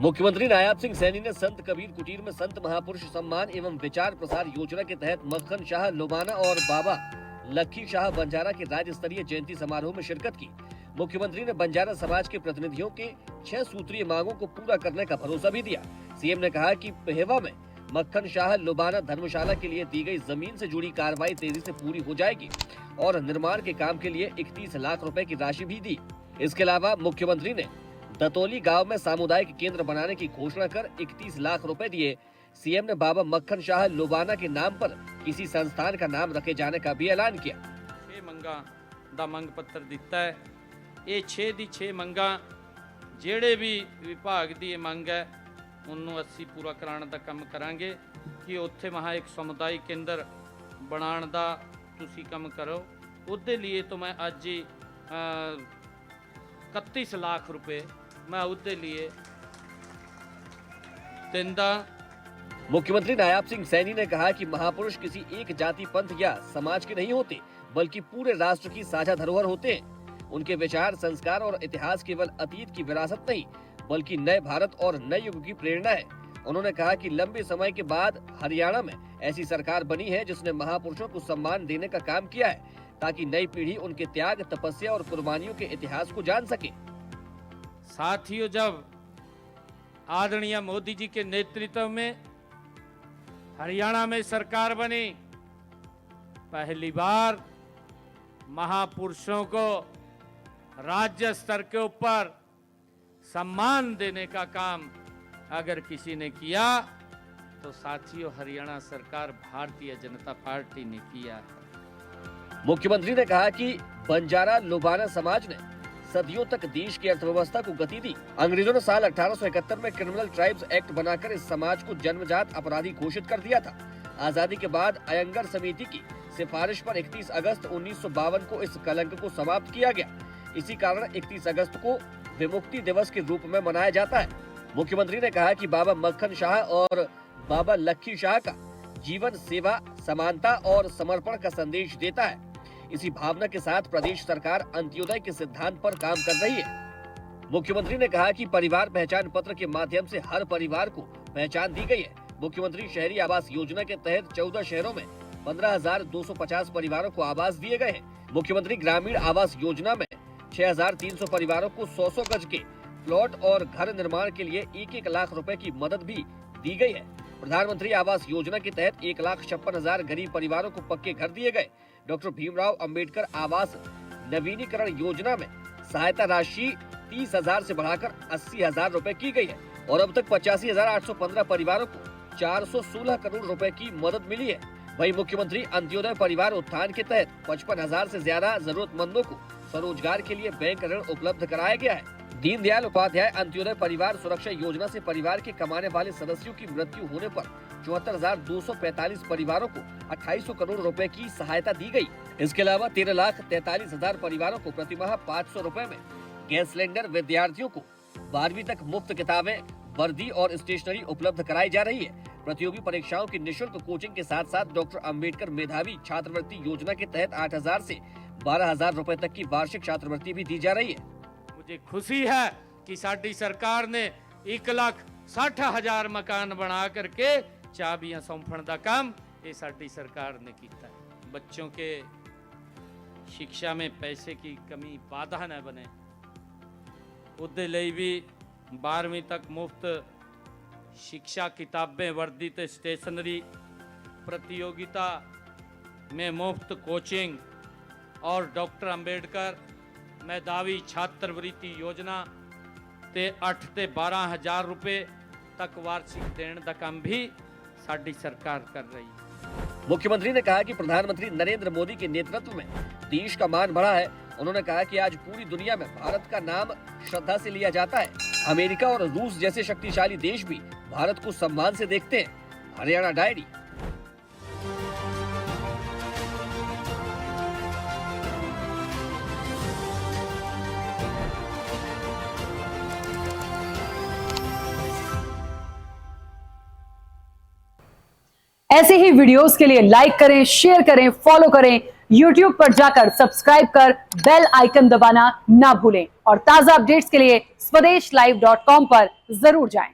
मुख्यमंत्री नायाब सिंह सैनी ने संत कबीर कुटीर में संत महापुरुष सम्मान एवं विचार प्रसार योजना के तहत मक्खन शाह लुबाना और बाबा लखी शाह बंजारा के राज्य स्तरीय जयंती समारोह में शिरकत की। मुख्यमंत्री ने बंजारा समाज के प्रतिनिधियों के 6 सूत्रीय मांगों को पूरा करने का भरोसा भी दिया। सीएम ने कहा कि पेहवा में मक्खन शाह लुबाना धर्मशाला के लिए दी गई जमीन से जुड़ी कार्रवाई तेजी से पूरी हो जाएगी और निर्माण के काम के लिए 31 लाख रुपए की राशि भी दी। इसके अलावा मुख्यमंत्री ने दतौली गांव में सामुदायिक केंद्र बनाने की घोषणा कर 31 लाख रुपए दिए। सीएम ने बाबा मक्खन शाह लुबाना के नाम पर किसी संस्थान का नाम रखे जाने का भी ऐलान किया। 6 ਮੰਗਾਂ ਦਾ ਮੰਗ ਪੱਤਰ ਦਿੱਤਾ ਹੈ। ਇਹ 6 ਦੀ 6 ਮੰਗਾਂ ਜਿਹੜੇ ਵੀ ਵਿਭਾਗ ਦੀ ਇਹ ਮੰਗ ਹੈ ਉਹਨੂੰ ਅਸੀਂ ਪੂਰਾ ਕਰਾਉਣ ਦਾ ਕੰਮ ਕਰਾਂਗੇ ਕਿ ਉੱਥੇ ਮਹਾ ਇੱਕ ਸਮੁਦਾਇਕ ਕੇਂਦਰ ਬਣਾਉਣ ਦਾ ਤੁਸੀਂ ਕੰਮ ਕਰੋ। ਉਹਦੇ ਲਈ ਤਾਂ ਮੈਂ ਅੱਜ ਹੀ 31 लाख रुपए मैं उसके लिए देंदा। मुख्यमंत्री नायाब सिंह सैनी ने कहा कि महापुरुष किसी एक जाति पंथ या समाज के नहीं होते बल्कि पूरे राष्ट्र की साझा धरोहर होते हैं। उनके विचार संस्कार और इतिहास केवल अतीत की विरासत नहीं बल्कि नए भारत और नए युग की प्रेरणा है। उन्होंने कहा कि लंबे समय के बाद हरियाणा में ऐसी सरकार बनी है जिसने महापुरुषों को सम्मान देने का काम किया है ताकि नई पीढ़ी उनके त्याग तपस्या और कुर्बानियों के इतिहास को जान सके। साथियों, जब आदरणीय मोदी जी के नेतृत्व में हरियाणा में सरकार बनी, पहली बार महापुरुषों को राज्य स्तर के ऊपर सम्मान देने का काम अगर किसी ने किया तो साथियों हरियाणा सरकार भारतीय जनता पार्टी ने किया है। मुख्यमंत्री ने कहा कि बंजारा लुबाना समाज ने सदियों तक देश की अर्थव्यवस्था को गति दी। अंग्रेजों ने साल 1871 में क्रिमिनल ट्राइब्स एक्ट बनाकर इस समाज को जन्मजात अपराधी घोषित कर दिया था। आजादी के बाद अयंगर समिति की सिफारिश पर 31 अगस्त 1952 को इस कलंक को समाप्त किया गया। इसी कारण 31 अगस्त को विमुक्ति दिवस के रूप में मनाया जाता है। मुख्यमंत्री ने कहा कि बाबा मक्खन शाह और बाबा लखी शाह का जीवन सेवा, समानता और समर्पण का संदेश देता है। इसी भावना के साथ प्रदेश सरकार अंत्योदय के सिद्धांत पर काम कर रही है। मुख्यमंत्री ने कहा कि परिवार पहचान पत्र के माध्यम से हर परिवार को पहचान दी गई है। मुख्यमंत्री शहरी आवास योजना के तहत 14 शहरों में 15,250 परिवारों को आवास दिए गए हैं। मुख्यमंत्री ग्रामीण आवास योजना में 6,300 परिवारों को 100-100 गज के प्लॉट और घर निर्माण के लिए 1-1 लाख रुपए की मदद भी दी गई है। प्रधानमंत्री आवास योजना के तहत 1,56,000 गरीब परिवारों को पक्के घर दिए गए। डॉक्टर भीमराव अंबेडकर आवास नवीनीकरण योजना में सहायता राशि 30,000 से बढ़ाकर 80,000 रुपए की गई है और अब तक 85,815 परिवारों को 416 करोड़ रुपए की मदद मिली है। वहीं मुख्यमंत्री अंत्योदय परिवार उत्थान के तहत 55,000 से ज्यादा जरूरतमंदों को स्वरोजगार के लिए बैंक ऋण उपलब्ध कराया गया है। दीनदयाल उपाध्याय अंत्योदय परिवार सुरक्षा योजना से परिवार के कमाने वाले सदस्यों की मृत्यु होने पर 74,245 परिवारों को 2,800 करोड़ रुपए की सहायता दी गई। इसके अलावा 13,43,000 परिवारों को प्रतिमाह 500 रुपए में गैस सिलेंडर, विद्यार्थियों को 12वीं तक मुफ्त किताबें, वर्दी और स्टेशनरी उपलब्ध कराई जा रही है। प्रतियोगी परीक्षाओं की निःशुल्क कोचिंग के साथ साथ डॉक्टर अंबेडकर मेधावी छात्रवृत्ति योजना के तहत 8,000 से 12,000 रुपए तक की वार्षिक छात्रवृत्ति भी दी जा रही है। मुझे खुशी है कि साडी सरकार ने 1,60,000 मकान बना करके चाबियां सौंपण का काम ये साडी सरकार ने किया है। बच्चों के शिक्षा में पैसे की कमी बाधा न बने उदे लिए भी 12वीं तक मुफ्त शिक्षा, किताबें, वर्दी ते स्टेशनरी, प्रतियोगिता में मुफ्त कोचिंग और डॉक्टर अंबेडकर मेधावी छात्रवृत्ति योजना ते 8 ते 12,000 रुपए तक वार्षिक देने का काम भी साडी सरकार कर रही है। मुख्यमंत्री ने कहा कि प्रधानमंत्री नरेंद्र मोदी के नेतृत्व में देश का मान बढ़ा है। उन्होंने कहा कि आज पूरी दुनिया में भारत का नाम श्रद्धा से लिया जाता है। अमेरिका और रूस जैसे शक्तिशाली देश भी भारत को सम्मान से देखते हैं। हरियाणा डायरी। ऐसे ही वीडियोस के लिए लाइक करें, शेयर करें, फॉलो करें। YouTube पर जाकर सब्सक्राइब कर बेल आइकन दबाना ना भूलें और ताजा अपडेट्स के लिए स्वदेशलाइव.com पर जरूर जाएं।